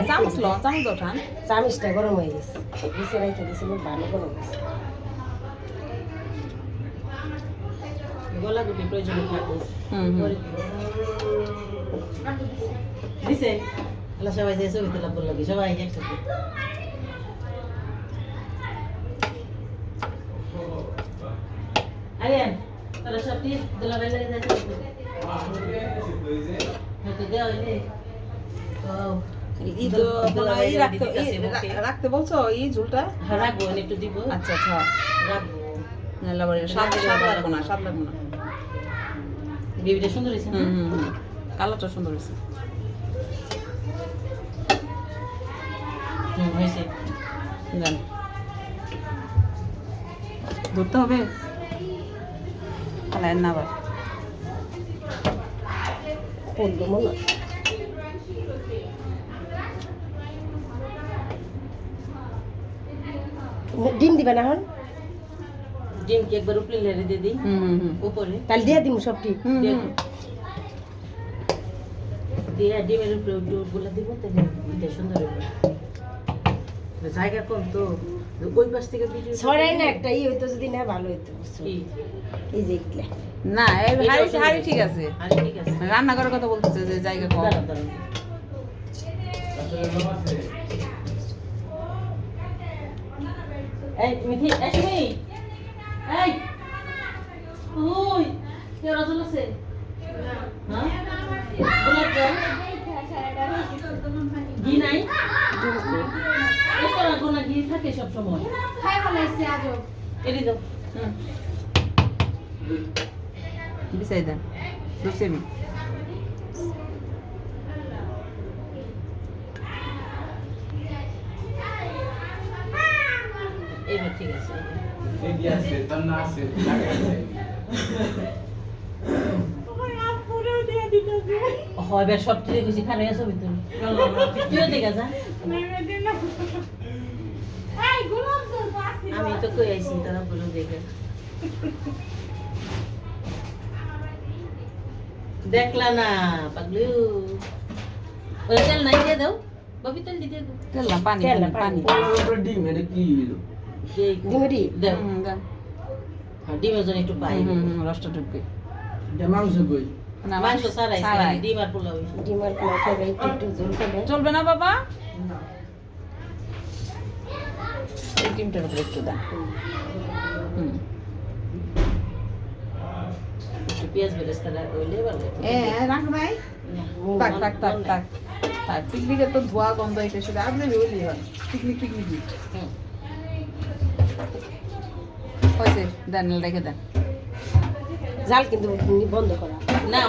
চামচ লো চামচ ওঠান চামিচটা গরম হয়ে গেছে নিচে রেখে দিয়েছিল ভালো গরম হয়েছে গলা গুটি প্রয়োজনে থাকবো হুম দিছে আল্লাহ সবাই যে ছবি তোলা বললো কি সবাই একসাথে আরিয়ান তারা সব দিয়ে দোলা বাইরে যাচ্ছে হয়তো দেওয়া হয়নি ই তো রাখতে বলছো এই ঝুলটা হ্যাঁ রাখবো একটু দিব আচ্ছা আচ্ছা রাখবো স্বাদ লাগবো না স্বাদ লাগবো না বেবিটা সুন্দর হয়েছে না কালারটা সুন্দর হয়েছে হয়েছে জান ধরতে হবে তাহলে না আবার পড়লো মনে ডিম দিবে না এখন ডিম কি একবার উপরে লেড়ে দিয়ে দিই উপরে তাহলে দিয়ে দিম সবটি দিয়ে ডিমের উপরে গুলা দিব তাহলে এটা সুন্দর হবে জায়গা কম তো ওই পাশ থেকে ভিডিও ছড়াই না একটা ই হইতো যদি না ভালো হইতো কি এই যে এগুলা না এই হাড়ি ঠিক আছে আরে ঠিক আছে রান্না করার কথা বলতেছে যে জায়গা কম দাঁড়াও দাঁড়াও এই মিঠি এই তুমি এই ওই কে রসল আছে হ্যাঁ গোলাপ জল ঘি নাই এই তো কোনা ঘি থাকে সব সময় খাই বলাইছে আজও এলি দাও বিছাই দেন ধরছি আমি এইবার ঠিক আছে হয় এবার সব ঠিক আছে খানে আসো ভিতরে তুইও দেখা যা আমি তো কই আইছি তারা বলো দেখে দেখলা না পাগলু ওই তেল নাই দিয়ে দাও ববি তেল দিয়ে দাও তেল না পানি পানি ডিমেরই দাও দেন ডিমের জন্য একটু পাই রসটা ঢুকবে না মাংস সারাই সারাই। ডিম আর পোলাও ডিমের পোলাও খাবে একটু একটু ঝোল খাবে চলবে না বাবা এই ডিমটার উপরে একটু দাও একটু পেঁয়াজ বেরেস্তা হইলে ভালো রাখ ভাই তাক তাক তাক তাক তাক পিকনিকে তো ধোয়া গন্ধ এটা শুধু আপনি বলি হয় পিকনিক হয়েছে দেন রেখে দেন জাল কিন্তু বন্ধ করা না